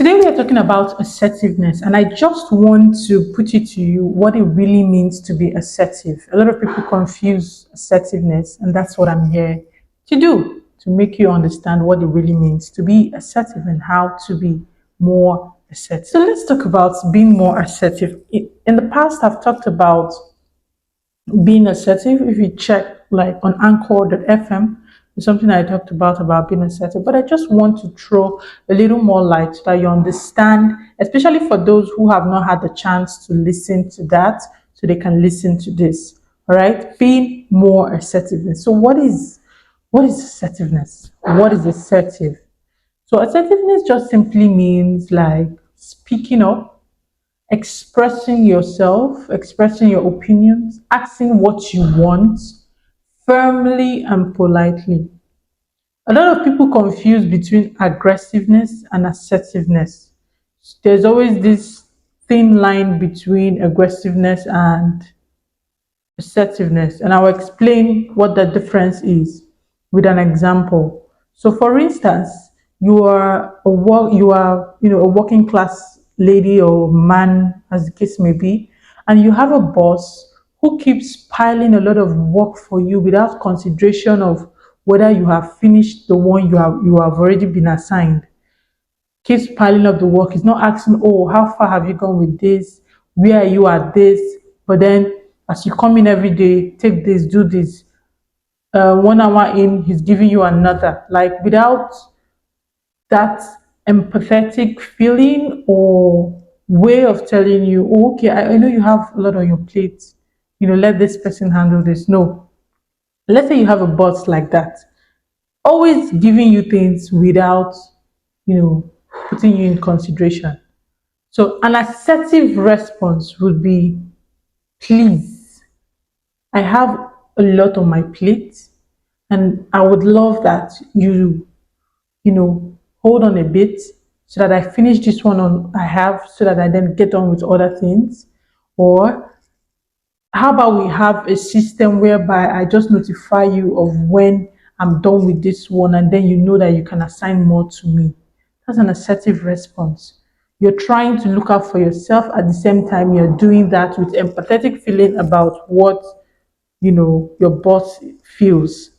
Today we are talking about assertiveness, and I just want to put it to you what it really means to be assertive. A lot of people confuse assertiveness, and that's what I'm here to do, to make you understand what it really means to be assertive and how to be more assertive. So let's talk about being more assertive. In the past, I've talked about being assertive. If you check like on anchor.fm, it's something I talked about being assertive. But I just want to throw a little more light so that you understand, especially for those who have not had the chance to listen to that, so they can listen to this. All right, being more assertiveness. So what is assertiveness? What is assertive? So assertiveness just simply means like speaking up, expressing yourself, expressing your opinions, asking what you want firmly and politely. A lot of people confuse between aggressiveness and assertiveness. There's always this thin line between aggressiveness and assertiveness, and I'll explain what the difference is with an example. So for instance, you are a working class lady or man, as the case may be, and you have a boss who keeps piling a lot of work for you without consideration of whether you have finished the one you have already been assigned. Keeps piling up the work. He's not asking, oh, how far have you gone with this? Where are you at this? But then as you come in every day, take this, do this. 1 hour in, he's giving you another. Like without that empathetic feeling or way of telling you, oh, okay, I know you have a lot on your plate. Let this person handle this. No. Let's say you have a boss like that, always giving you things without, putting you in consideration. So an assertive response would be, please, I have a lot on my plate, and I would love that hold on a bit so that I finish this one I have, so that I then get on with other things. Or how about we have a system whereby I just notify you of when I'm done with this one, and then you know that you can assign more to me. That's an assertive response. You're trying to look out for yourself, at the same time you're doing that with empathetic feeling about what your boss feels.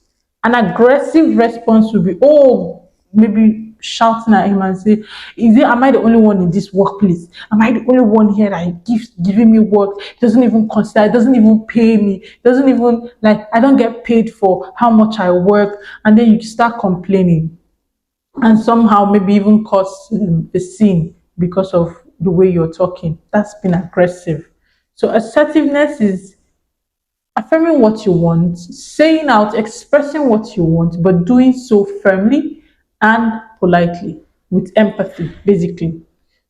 An aggressive response would be, oh, maybe shouting at him and say, am I the only one in this workplace? Am I the only one here that keeps giving me work? Doesn't even consider, doesn't even pay me, doesn't even, like, I don't get paid for how much I work. And then you start complaining, and somehow maybe even cause a scene because of the way you're talking. That's been aggressive. So assertiveness is affirming what you want, saying out, expressing what you want, but doing so firmly and politely with empathy, basically.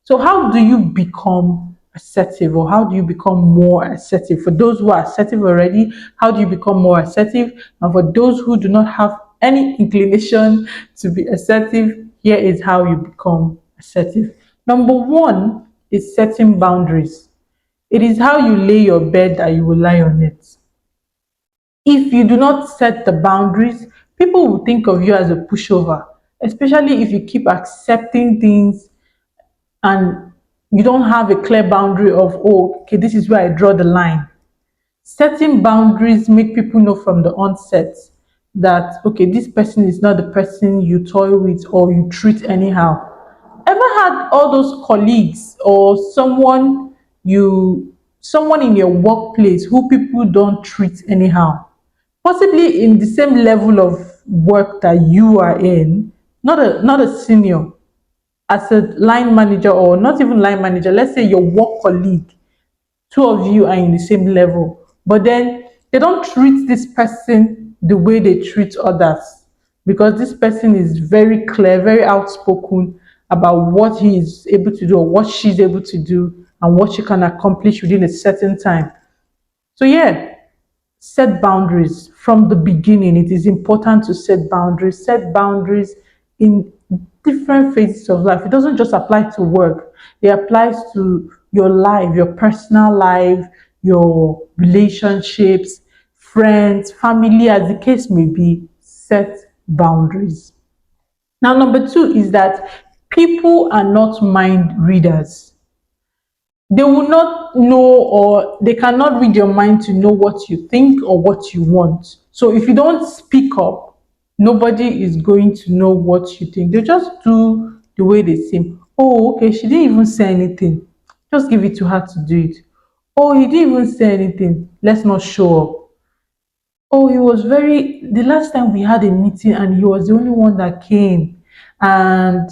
So, how do you become assertive, or how do you become more assertive? For those who are assertive already, how do you become more assertive? And for those who do not have any inclination to be assertive, here is how you become assertive. Number one is setting boundaries. It is how you lay your bed that you will lie on it. If you do not set the boundaries, people will think of you as a pushover, especially if you keep accepting things and you don't have a clear boundary of, oh, okay, this is where I draw the line. Setting boundaries make people know from the onset that, okay, this person is not the person you toy with or you treat anyhow. Ever had all those colleagues or someone in your workplace who people don't treat anyhow? Possibly in the same level of work that you are in, not a senior, as a line manager, or not even line manager, let's say your work colleague, two of you are in the same level, but then they don't treat this person the way they treat others, because this person is very clear, very outspoken about what he is able to do or what she's able to do and what she can accomplish within a certain time. So yeah, set boundaries from the beginning. It is important to set boundaries. Set boundaries in different phases of life. It doesn't just apply to work, it applies to your life, your personal life, your relationships, friends, family, as the case may be. Set boundaries. Now, number two is that People are not mind readers. They will not know, or they cannot read your mind to know what you think or what you want. So if you don't speak up, nobody is going to know what you think. They just do the way they seem. Oh, okay, she didn't even say anything. Just give it to her to do it. Oh, he didn't even say anything. Let's not show up. Oh, he was very, the last time we had a meeting and he was the only one that came and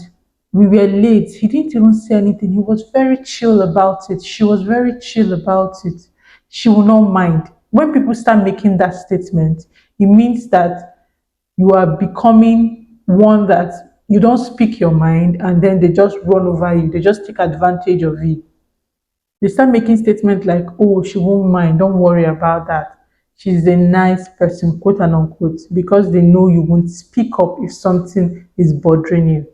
we were late. He didn't even say anything. He was very chill about it. She was very chill about it. She will not mind. When people start making that statement, it means that you are becoming one that you don't speak your mind and then they just run over you. They just take advantage of you. They start making statements like, oh, she won't mind, don't worry about that. She's a nice person, quote and unquote, because they know you won't speak up if something is bothering you.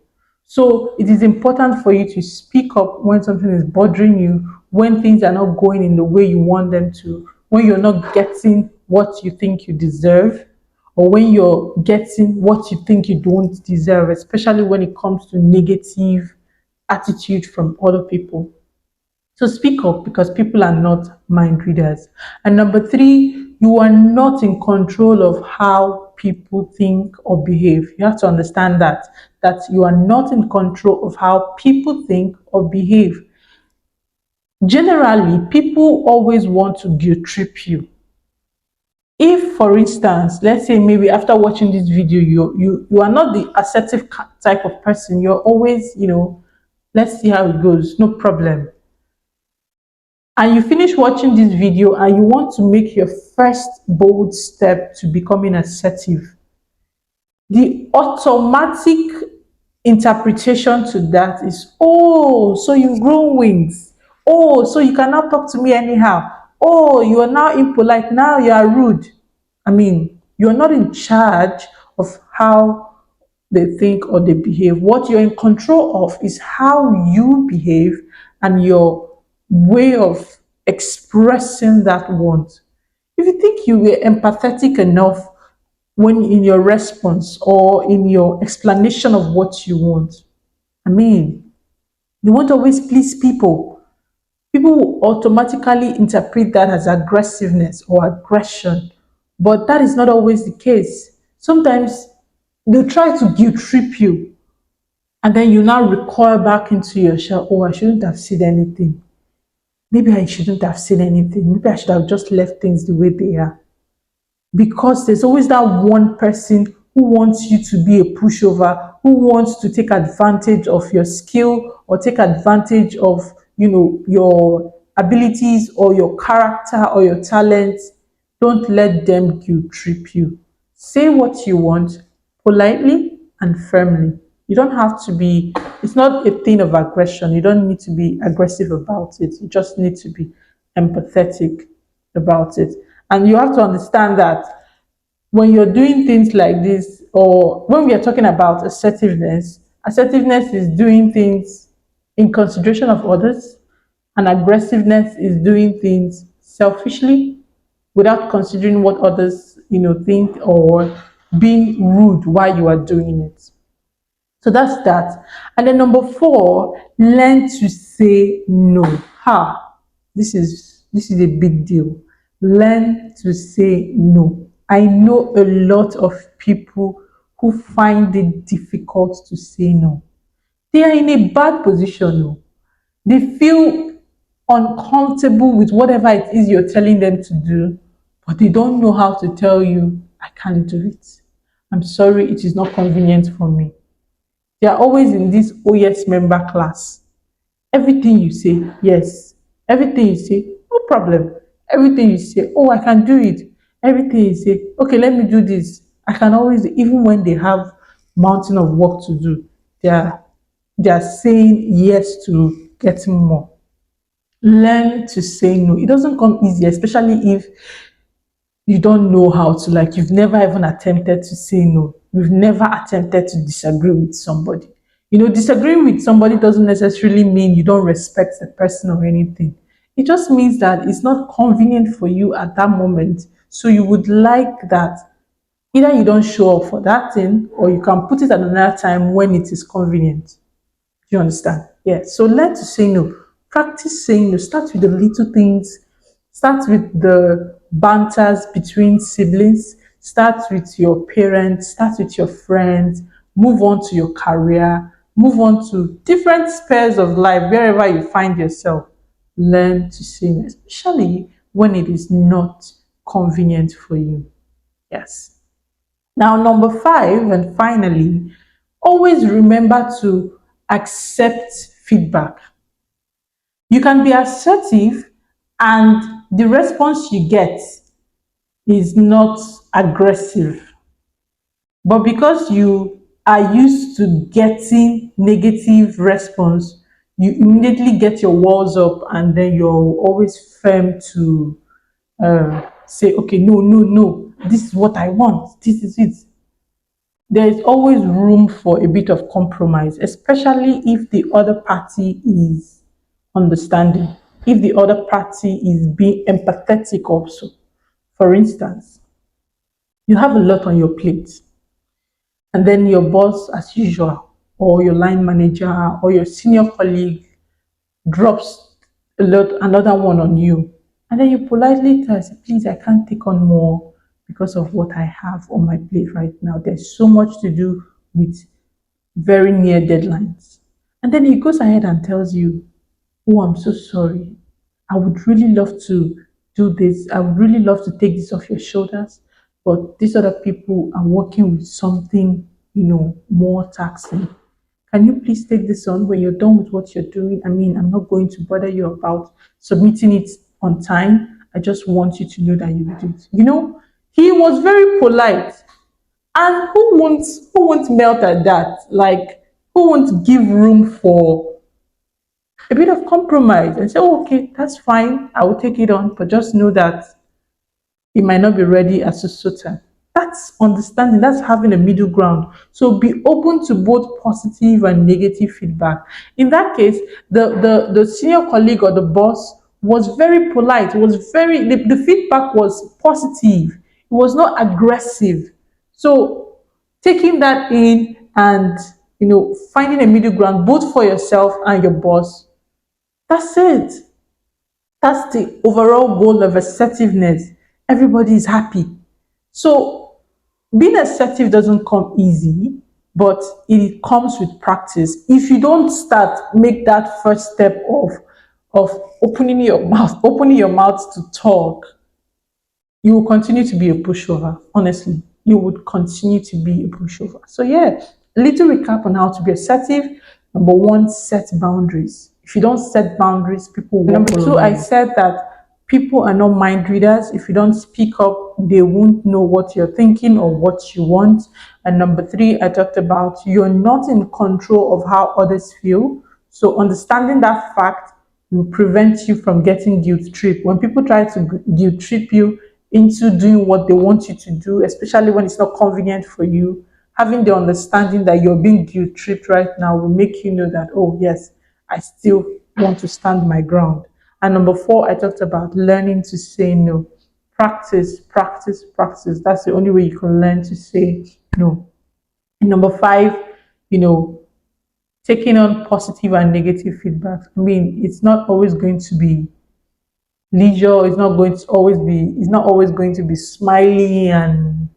So it is important for you to speak up when something is bothering you, when things are not going in the way you want them to, when you're not getting what you think you deserve, or when you're getting what you think you don't deserve, especially when it comes to negative attitude from other people. So speak up because people are not mind readers. And number three, you are not in control of how people think or behave. You have to understand that you are not in control of how people think or behave. Generally, people always want to guilt trip you. If, for instance, let's say maybe after watching this video, you are not the assertive type of person. You're always, let's see how it goes, no problem, and you finish watching this video and you want to make your first bold step to becoming assertive, the automatic interpretation to that is, oh, so you've grown wings. Oh, so you cannot talk to me anyhow. Oh, you are now impolite. Now you are rude. I mean, you're not in charge of how they think or they behave. What you're in control of is how you behave and your way of expressing that want. If you think you were empathetic enough when in your response or in your explanation of what you want, I mean, you won't always please people. People will automatically interpret that as aggressiveness or aggression, but that is not always the case. Sometimes they'll try to guilt trip you, and then you now recoil back into your shell. Oh, I shouldn't have said anything. Maybe I shouldn't have said anything. Maybe I should have just left things the way they are. Because there's always that one person who wants you to be a pushover, who wants to take advantage of your skill or take advantage of, your abilities or your character or your talents. Don't let them guilt trip you. Say what you want politely and firmly. You don't have to be, it's not a thing of aggression. You don't need to be aggressive about it. You just need to be empathetic about it. And you have to understand that when you're doing things like this, or when we are talking about assertiveness, assertiveness is doing things in consideration of others, and aggressiveness is doing things selfishly without considering what others, think, or being rude while you are doing it. So that's that. And then number four, learn to say no. This is a big deal. Learn to say no. I know a lot of people who find it difficult to say no. They are in a bad position. No. They feel uncomfortable with whatever it is you're telling them to do, but they don't know how to tell you, I can't do it. I'm sorry, it is not convenient for me. They are always in this oh yes member class. Everything you say, yes. Everything you say, no problem. Everything you say, oh, I can do it. Everything you say, okay, let me do this. I can always, even when they have mountain of work to do, they are saying yes to getting more. Learn to say no. It doesn't come easy, especially if you don't know how to, like, you've never even attempted to say no. You've never attempted to disagree with somebody. Disagreeing with somebody doesn't necessarily mean you don't respect the person or anything. It just means that it's not convenient for you at that moment. So you would like that either you don't show up for that thing or you can put it at another time when it is convenient. Do you understand? Yeah. So learn to say no. Practice saying no. Start with the little things. Start with the banters between siblings. Start with your parents. Start with your friends. Move on to your career. Move on to different spheres of life, wherever you find yourself. Learn to say no, especially when it is not convenient for you. Yes. Now, number five, and finally, always remember to accept feedback. You can be assertive, and the response you get is not aggressive. But because you are used to getting negative response, you immediately get your walls up, and then you're always firm to say, okay, no, no, no, this is what I want, this is it. There is always room for a bit of compromise, especially if the other party is understanding, if the other party is being empathetic also. For instance, you have a lot on your plate, and then your boss, as usual, or your line manager, or your senior colleague drops another one on you, and then you politely tell us, please, I can't take on more because of what I have on my plate right now. There's so much to do with very near deadlines. And then he goes ahead and tells you, oh, I'm so sorry. I would really love to do this. I would really love to take this off your shoulders. But these other people are working with something, more taxing. Can you please take this on when you're done with what you're doing? I mean, I'm not going to bother you about submitting it on time. I just want you to know that you will do it. He was very polite. And who won't melt at that? Like, who won't give room for a bit of compromise and say, oh, okay, that's fine, I will take it on, but just know that it might not be ready as a certain. That's understanding, that's having a middle ground. So be open to both positive and negative feedback. In that case, the senior colleague or the boss was very polite, the feedback was positive, it was not aggressive. So taking that in and finding a middle ground both for yourself and your boss, that's it. That's the overall goal of assertiveness. Everybody is happy. So being assertive doesn't come easy, but it comes with practice. If you don't make that first step of opening your mouth to talk, you will continue to be a pushover. Honestly, you would continue to be a pushover. So yeah, a little recap on how to be assertive. Number one, set boundaries. If you don't set boundaries, people will. Number two, I said that people are not mind readers. If you don't speak up, they won't know what you're thinking or what you want. And number three, I talked about you're not in control of how others feel. So understanding that fact will prevent you from getting guilt tripped. When people try to guilt trip you into doing what they want you to do, especially when it's not convenient for you, having the understanding that you're being guilt tripped right now will make you know that, oh, yes, I still want to stand my ground. And number four, I talked about learning to say no. Practice, practice, practice. That's the only way you can learn to say no. And number five, you know, taking on positive and negative feedback. I mean, it's not always going to be leisure, it's not always going to be smiley and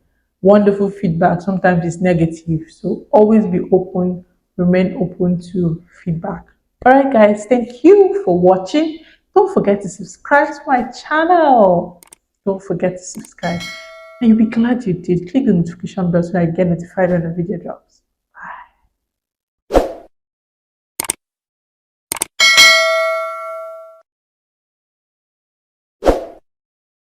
wonderful feedback. Sometimes it's negative. So always be open, remain open to feedback. All right, guys, thank you for watching. Don't forget to subscribe to my channel. Don't forget to subscribe. And you'll be glad you did. Click the notification bell so I get notified when the video drops.